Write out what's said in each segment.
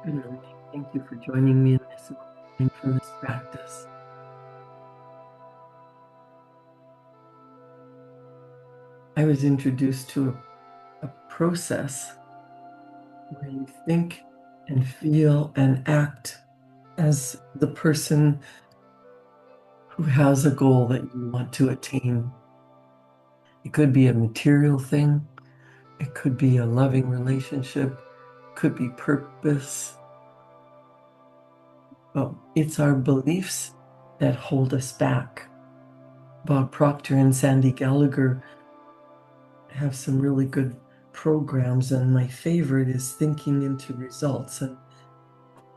Good morning. Thank you for joining me in this mindfulness practice. I was introduced to a process where you think and feel and act as the person who has a goal that you want to attain. It could be a material thing, it could be a loving relationship, it could be purpose. But it's our beliefs that hold us back. Bob Proctor and Sandy Gallagher have some really good programs, and my favorite is Thinking into Results. And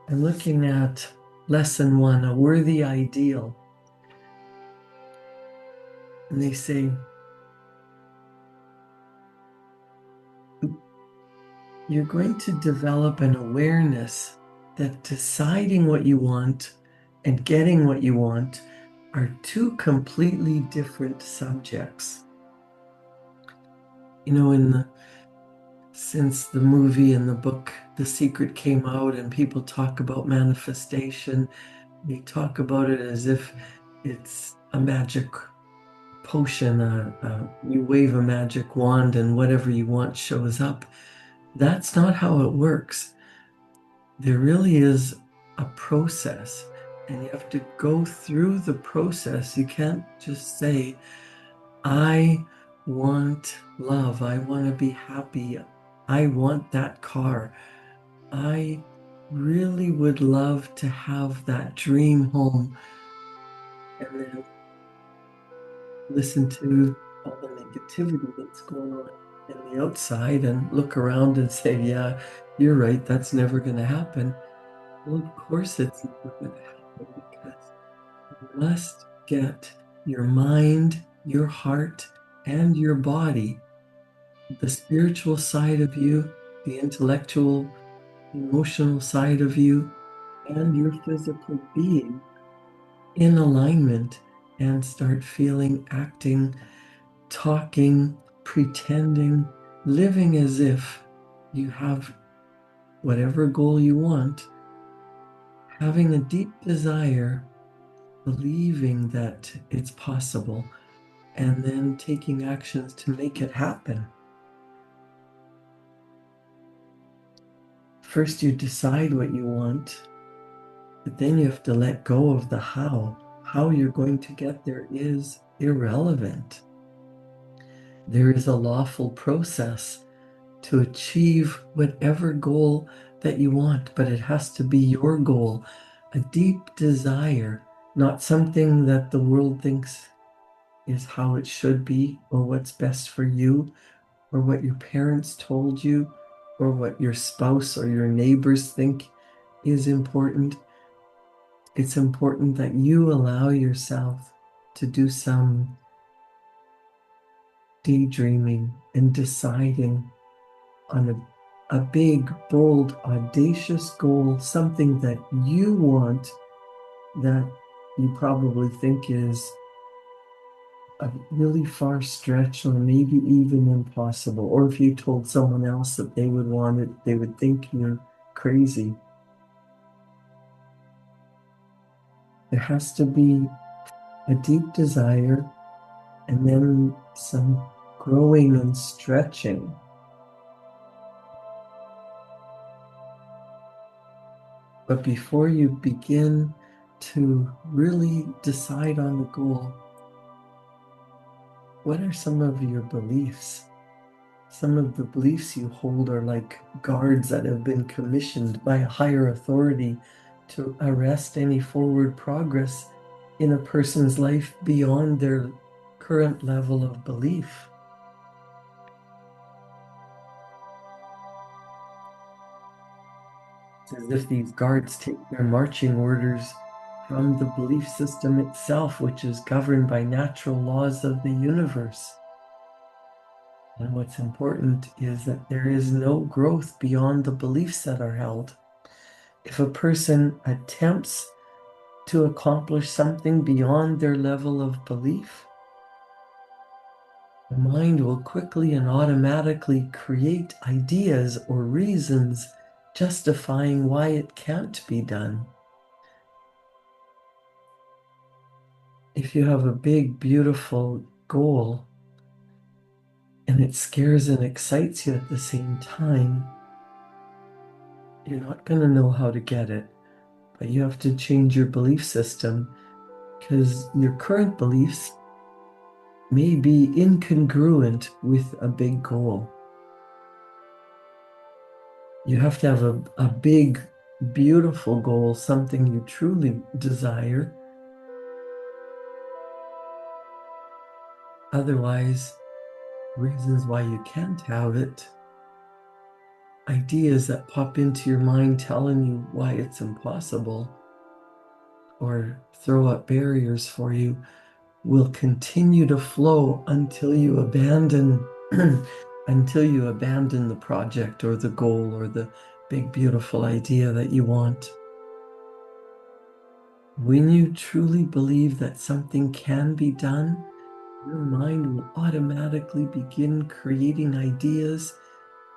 I'm looking at lesson 1, a worthy ideal. And they say, you're going to develop an awareness that deciding what you want and getting what you want are two completely different subjects. You know, since the movie and the book The Secret came out and people talk about manifestation, they talk about it as if it's a magic potion. You wave a magic wand and whatever you want shows up. That's not how it works. There really is a process, and you have to go through the process. You can't just say, I want love, I want to be happy, I want that car, I really would love to have that dream home, and then listen to all the negativity that's going on in the outside and look around and say, yeah, you're right, that's never going to happen. Well, of course it's never going to happen, because you must get your mind, your heart, and your body, the spiritual side of you, the intellectual, emotional side of you, and your physical being in alignment, and start feeling, acting, talking, pretending, living as if you have whatever goal you want, having a deep desire, believing that it's possible, and then taking actions to make it happen. First, you decide what you want, but then you have to let go of the how. How you're going to get there is irrelevant. There is a lawful process to achieve whatever goal that you want, but it has to be your goal, a deep desire, not something that the world thinks is how it should be, or what's best for you, or what your parents told you, or what your spouse or your neighbors think is important. It's important that you allow yourself to do some daydreaming and deciding on a big, bold, audacious goal, something that you want, that you probably think is a really far stretch, or maybe even impossible. Or if you told someone else that they would want it, they would think you're crazy. There has to be a deep desire, and then some growing and stretching. But before you begin to really decide on the goal, what are some of your beliefs? Some of the beliefs you hold are like guards that have been commissioned by a higher authority to arrest any forward progress in a person's life beyond their current level of belief. It's as if these guards take their marching orders from the belief system itself, which is governed by natural laws of the universe. And what's important is that there is no growth beyond the beliefs that are held. If a person attempts to accomplish something beyond their level of belief, the mind will quickly and automatically create ideas or reasons justifying why it can't be done. If you have a big, beautiful goal and it scares and excites you at the same time, you're not going to know how to get it. But you have to change your belief system, because your current beliefs may be incongruent with a big goal. You have to have a big, beautiful goal, something you truly desire. Otherwise, reasons why you can't have it, ideas that pop into your mind telling you why it's impossible or throw up barriers for you, will continue to flow until you abandon the project or the goal or the big beautiful idea that you want. When you truly believe that something can be done, your mind will automatically begin creating ideas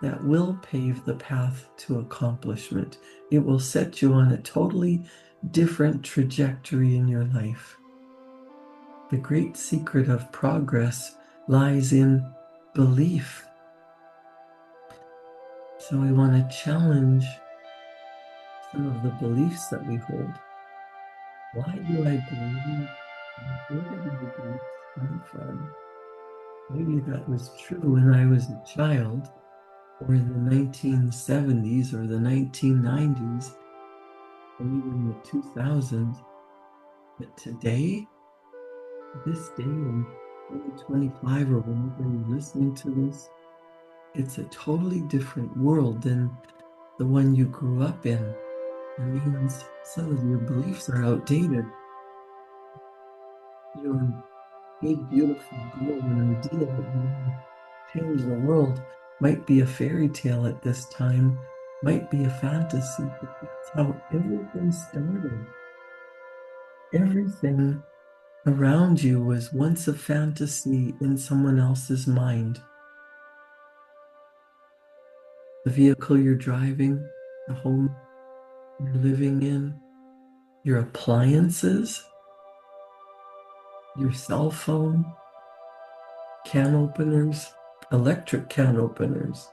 that will pave the path to accomplishment. It will set you on a totally different trajectory in your life. The great secret of progress lies in belief. So we want to challenge some of the beliefs that we hold. Why do I believe? Where did my beliefs come from? Maybe that was true when I was a child, or in the 1970s or the 1990s, or even the 2000s. But today, this day in 2025, or whenever you're listening to this, it's a totally different world than the one you grew up in. It means some of your beliefs are outdated. Your big, beautiful goal and idea that you want to change the world might be a fairy tale at this time, might be a fantasy, but that's how everything started. Everything around you was once a fantasy in someone else's mind. The vehicle you're driving, the home you're living in, your appliances, your cell phone, can openers, electric can openers,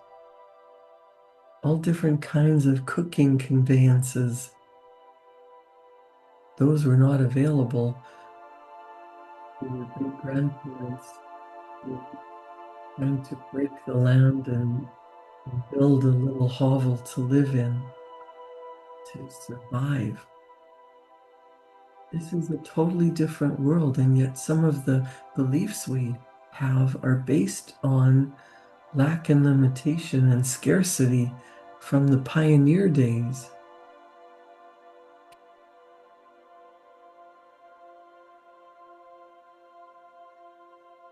all different kinds of cooking conveyances. Those were not available when your great-grandparents were trying to break the land and build a little hovel to live in to survive. This is a totally different world, and yet some of the beliefs we have are based on lack and limitation and scarcity from the pioneer days.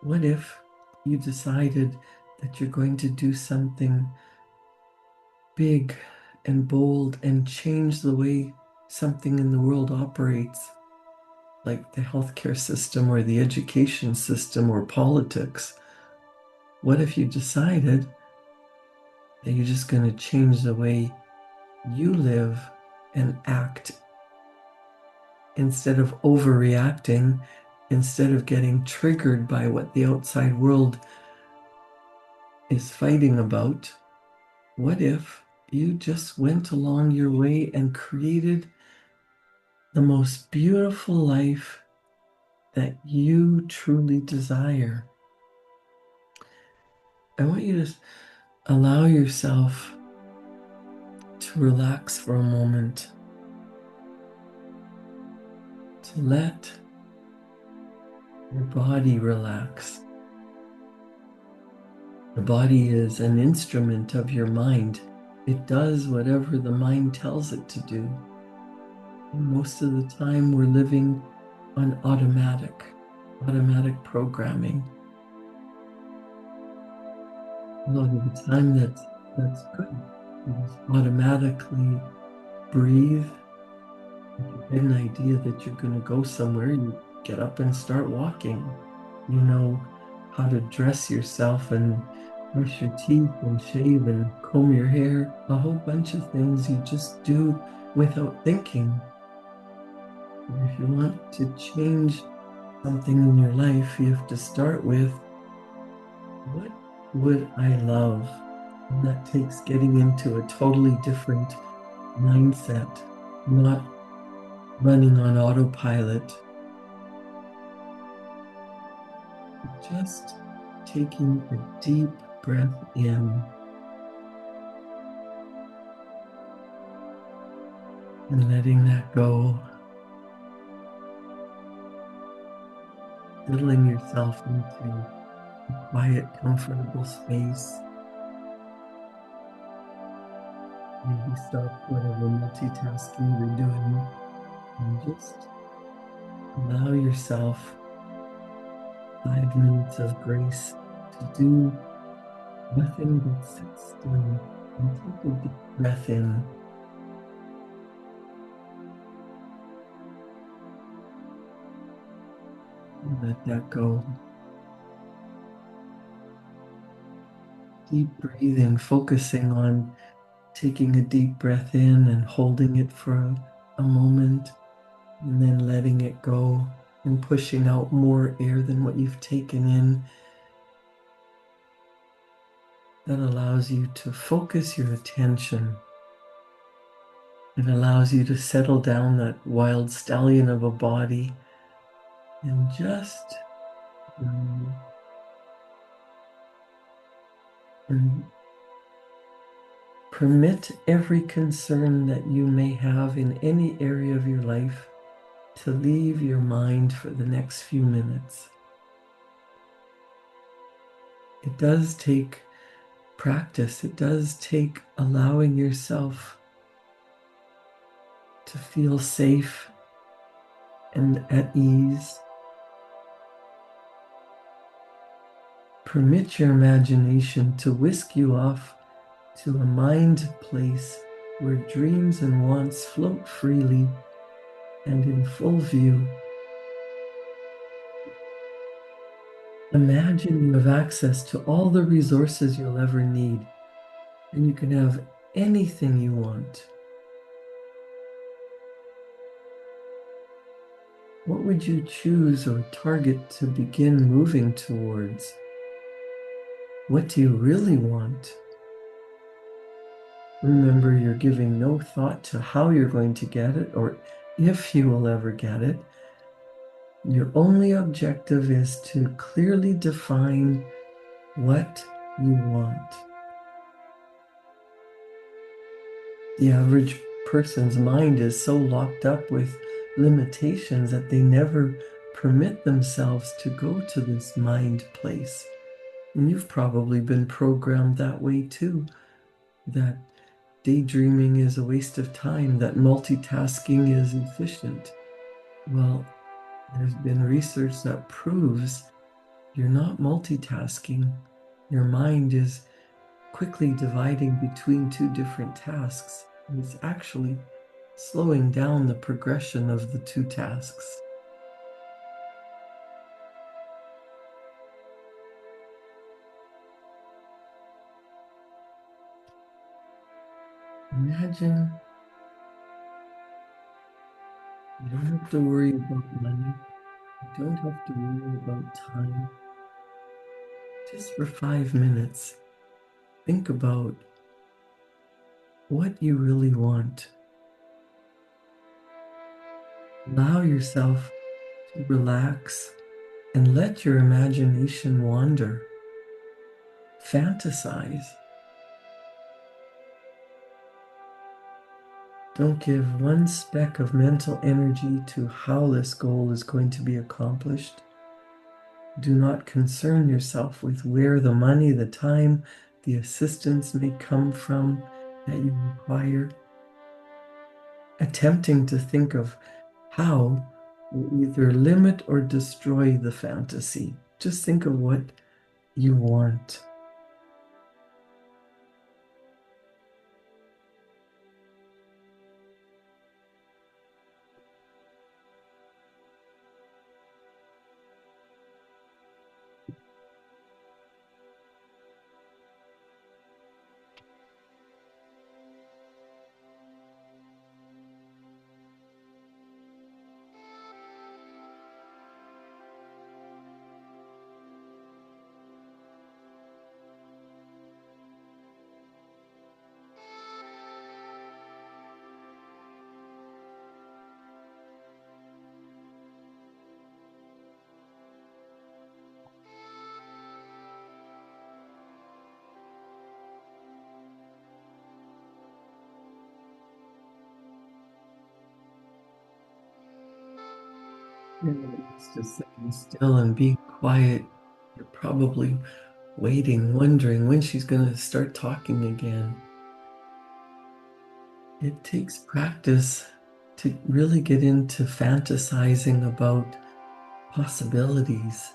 What if you decided that you're going to do something big and bold and change the way something in the world operates, like the healthcare system or the education system or politics? What if you decided that you're just going to change the way you live and act instead of overreacting, instead of getting triggered by what the outside world is fighting about? What if you just went along your way and created the most beautiful life that you truly desire? I want you to allow yourself to relax for a moment, to let your body relax. The body is an instrument of your mind. It does whatever the mind tells it to do. And most of the time we're living on automatic programming. A lot of the time that's good. You just automatically breathe. If you get an idea that you're going to go somewhere, you get up and start walking. You know how to dress yourself and brush your teeth and shave and comb your hair, a whole bunch of things you just do without thinking. And if you want to change something in your life, you have to start with, what would I love? And that takes getting into a totally different mindset, not running on autopilot, just taking a deep breath in and letting that go, settling yourself into a quiet, comfortable space. Maybe stop whatever multitasking you're doing and just allow yourself 5 minutes of grace to do nothing but sit still and take a deep breath in. And let that go. Deep breathing, focusing on taking a deep breath in and holding it for a moment, and then letting it go and pushing out more air than what you've taken in. That allows you to focus your attention. It allows you to settle down that wild stallion of a body and just and permit every concern that you may have in any area of your life to leave your mind for the next few minutes. It does take practice. It does take allowing yourself to feel safe and at ease. Permit your imagination to whisk you off to a mind place where dreams and wants float freely and in full view. Imagine you have access to all the resources you'll ever need, and you can have anything you want. What would you choose or target to begin moving towards? What do you really want? Remember, you're giving no thought to how you're going to get it or if you will ever get it. Your only objective is to clearly define what you want. The average person's mind is so locked up with limitations that they never permit themselves to go to this mind place. And you've probably been programmed that way too, that daydreaming is a waste of time, that multitasking is efficient. Well, there's been research that proves you're not multitasking. Your mind is quickly dividing between two different tasks. And it's actually slowing down the progression of the two tasks. Imagine you don't have to worry about money. You don't have to worry about time. Just for 5 minutes, think about what you really want. Allow yourself to relax and let your imagination wander. Fantasize. Don't give one speck of mental energy to how this goal is going to be accomplished. Do not concern yourself with where the money, the time, the assistance may come from that you require. Attempting to think of how will either limit or destroy the fantasy. Just think of what you want. It's just sitting still and being quiet. You're probably waiting, wondering when she's going to start talking again. It takes practice to really get into fantasizing about possibilities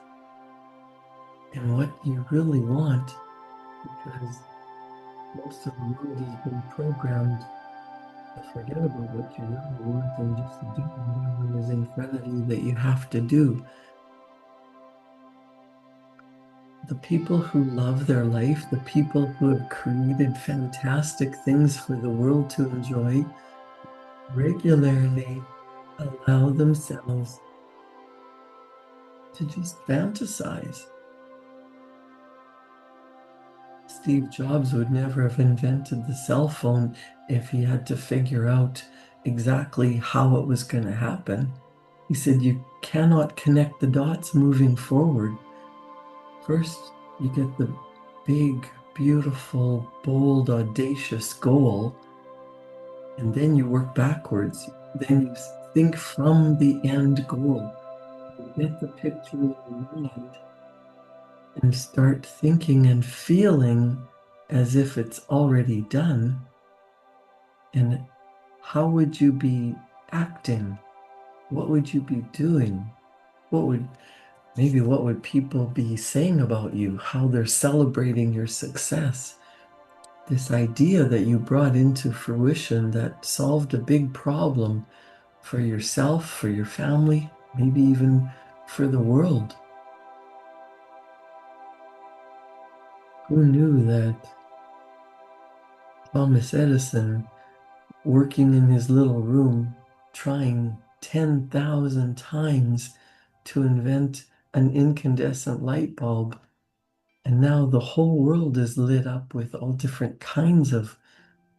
and what you really want, because most of the world has been programmed to forget about what you really want and just do whatever is in front of you that you have to do. The people who love their life, the people who have created fantastic things for the world to enjoy, regularly allow themselves to just fantasize. Steve Jobs would never have invented the cell phone if he had to figure out exactly how it was going to happen. He said, you cannot connect the dots moving forward. First, you get the big, beautiful, bold, audacious goal, and then you work backwards. Then you think from the end goal. You get the picture in your mind and start thinking and feeling as if it's already done. And how would you be acting? What would you be doing? What would people be saying about you? How they're celebrating your success? This idea that you brought into fruition that solved a big problem for yourself, for your family, maybe even for the world. Who knew that Thomas Edison, working in his little room, trying 10,000 times to invent an incandescent light bulb, and now the whole world is lit up with all different kinds of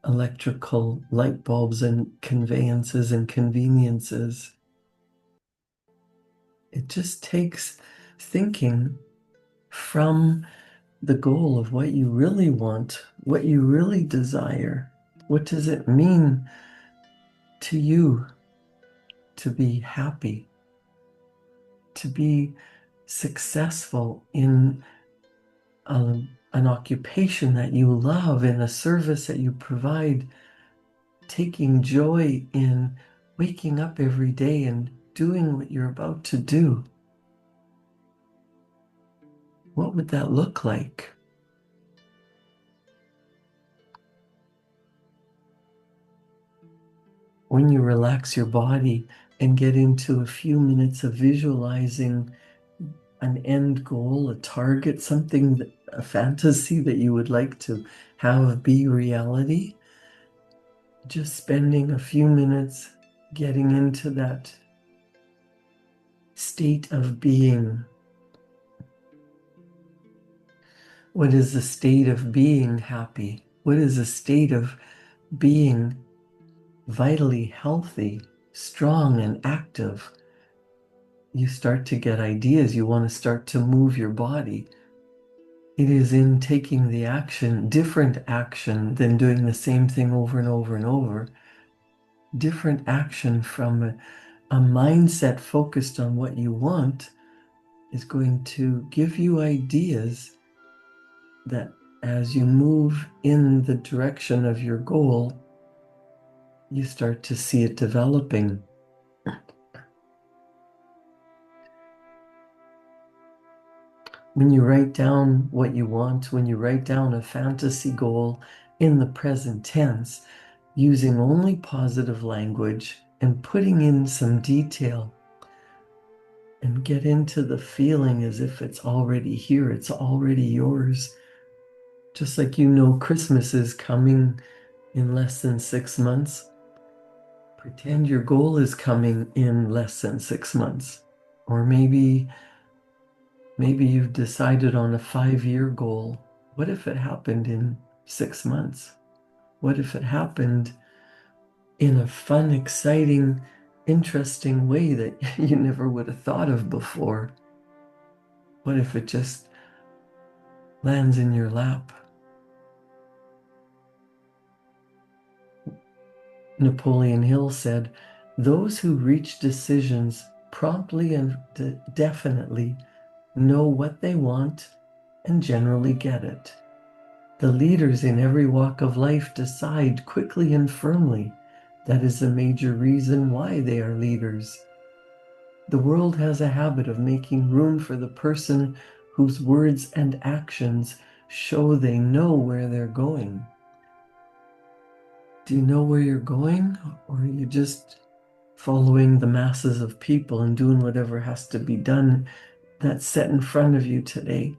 electrical light bulbs and conveyances and conveniences. It just takes thinking from the goal of what you really want, what you really desire. What does it mean to you to be happy, to be successful in an occupation that you love, in a service that you provide, taking joy in waking up every day and doing what you're about to do? What would that look like? When you relax your body and get into a few minutes of visualizing an end goal, a target, something, a fantasy that you would like to have be reality, just spending a few minutes getting into that state of being. What is the state of being happy? What is the state of being vitally healthy, strong, and active? You start to get ideas. You want to start to move your body. It is in taking the action, different action than doing the same thing over and over and over. Different action from a mindset focused on what you want is going to give you ideas that as you move in the direction of your goal, you start to see it developing. When you write down what you want, when you write down a fantasy goal in the present tense, using only positive language and putting in some detail, and get into the feeling as if it's already here, it's already yours. Just like Christmas is coming in less than 6 months, pretend your goal is coming in less than 6 months. Or maybe you've decided on a 5-year goal. What if it happened in 6 months? What if it happened in a fun, exciting, interesting way that you never would have thought of before? What if it just lands in your lap? Napoleon Hill said, "Those who reach decisions promptly and definitely know what they want and generally get it. The leaders in every walk of life decide quickly and firmly. That is a major reason why they are leaders. The world has a habit of making room for the person whose words and actions show they know where they're going. Do you know where you're going, or are you just following the masses of people and doing whatever has to be done that's set in front of you today?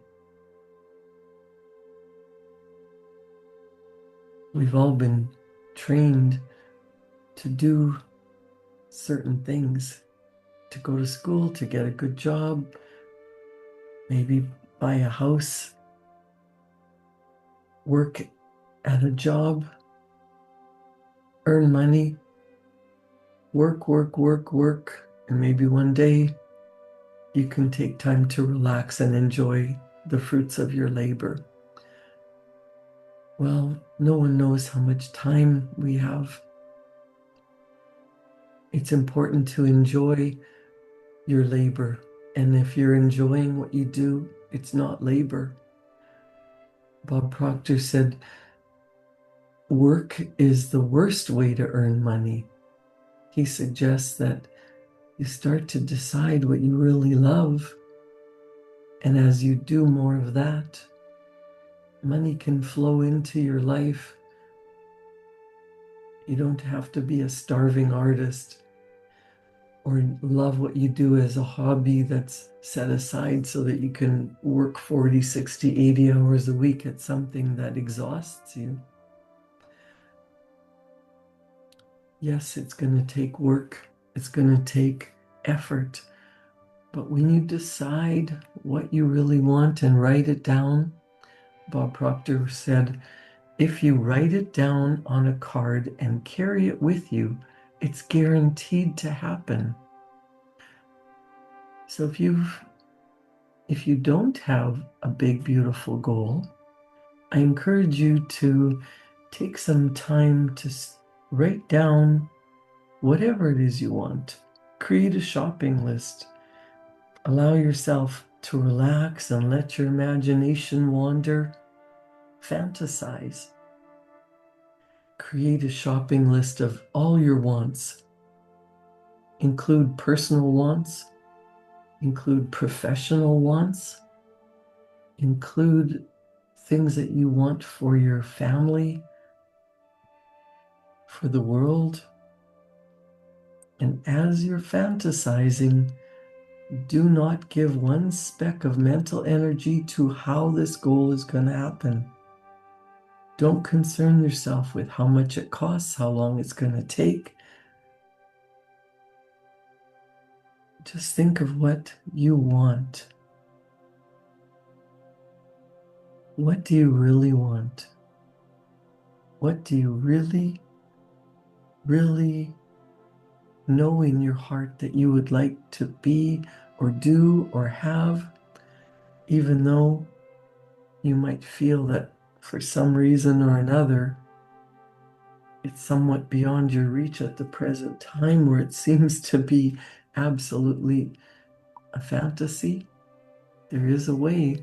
We've all been trained to do certain things, to go to school, to get a good job, maybe buy a house, work at a job, earn money, work, work, work, work, and maybe one day you can take time to relax and enjoy the fruits of your labor. Well, no one knows how much time we have. It's important to enjoy your labor. And if you're enjoying what you do, it's not labor. Bob Proctor said, work is the worst way to earn money. He suggests that you start to decide what you really love. And as you do more of that, money can flow into your life. You don't have to be a starving artist or love what you do as a hobby that's set aside so that you can work 40, 60, 80 hours a week at something that exhausts you. Yes, it's going to take work. It's going to take effort. But when you decide what you really want and write it down, Bob Proctor said, if you write it down on a card and carry it with you, it's guaranteed to happen. So if you don't have a big, beautiful goal, I encourage you to take some time to write down whatever it is you want. Create a shopping list. Allow yourself to relax and let your imagination wander. Fantasize. Create a shopping list of all your wants. Include personal wants. Include professional wants. Include things that you want for your family, for the world. And as you're fantasizing, do not give one speck of mental energy to how this goal is going to happen. Don't concern yourself with how much it costs, how long it's going to take. Just think of what you want. What do you really want? What do you really, really know in your heart that you would like to be or do or have, even though you might feel that for some reason or another, it's somewhat beyond your reach at the present time, where it seems to be absolutely a fantasy. There is a way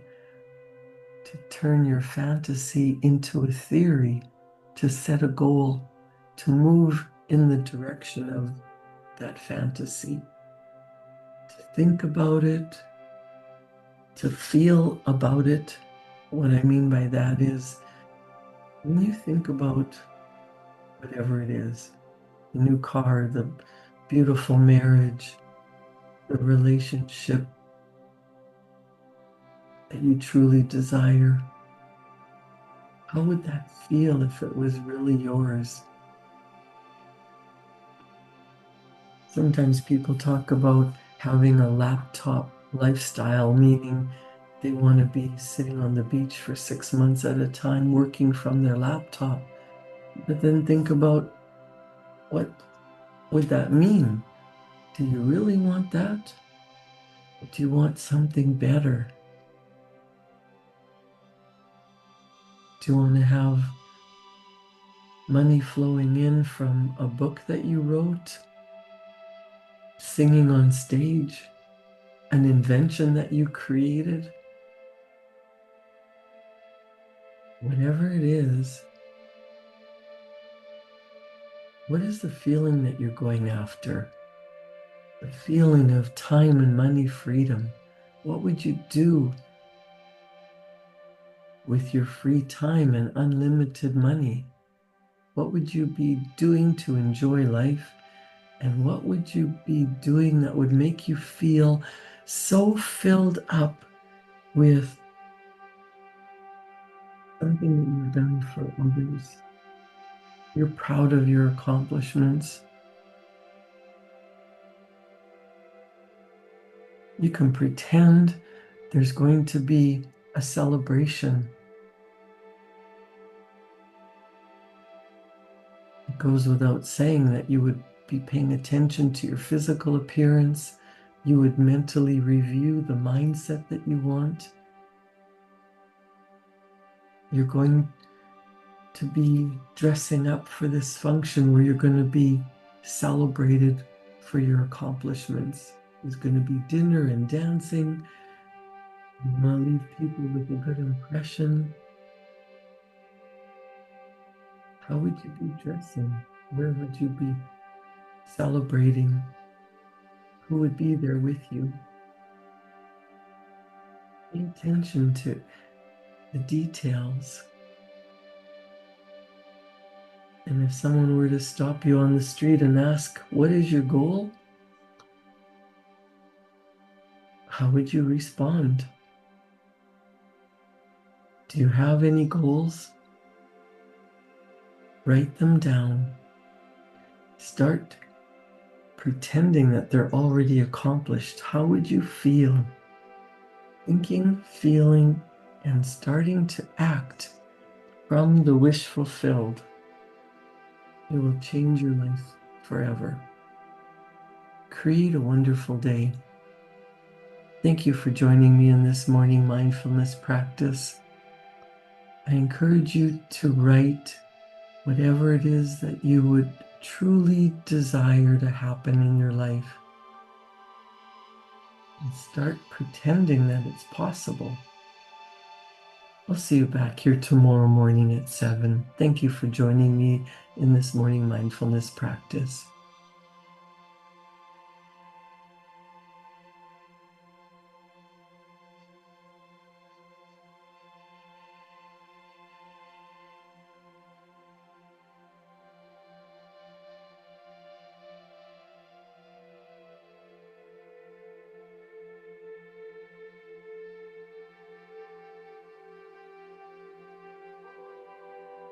to turn your fantasy into a theory, to set a goal, to move in the direction of that fantasy, to think about it, to feel about it. What I mean by that is, when you think about whatever it is, the new car, the beautiful marriage, the relationship that you truly desire, how would that feel if it was really yours? Sometimes people talk about having a laptop lifestyle, meaning they want to be sitting on the beach for 6 months at a time working from their laptop. But then think about, what would that mean? Do you really want that? Or do you want something better? Do you want to have money flowing in from a book that you wrote? singing on stage, an invention that you created, whatever it is, what is the feeling that you're going after? The feeling of time and money freedom. What would you do with your free time and unlimited money? What would you be doing to enjoy life? And what would you be doing that would make you feel so filled up with something that you've done for others? You're proud of your accomplishments. You can pretend there's going to be a celebration. It goes without saying that you would be paying attention to your physical appearance. You would mentally review the mindset that you want. You're going to be dressing up for this function where you're going to be celebrated for your accomplishments. There's going to be dinner and dancing. You want to leave people with a good impression. How would you be dressing? Where would you be celebrating? Who would be there with you? Pay attention to the details. And if someone were to stop you on the street and ask, what is your goal? How would you respond? Do you have any goals? Write them down. Start pretending that they're already accomplished. How would you feel? Thinking, feeling, and starting to act from the wish fulfilled. It will change your life forever. Create a wonderful day. Thank you for joining me in this morning mindfulness practice. I encourage you to write whatever it is that you would truly desire to happen in your life. And start pretending that it's possible. I'll see you back here tomorrow morning at 7. Thank you for joining me in this morning mindfulness practice.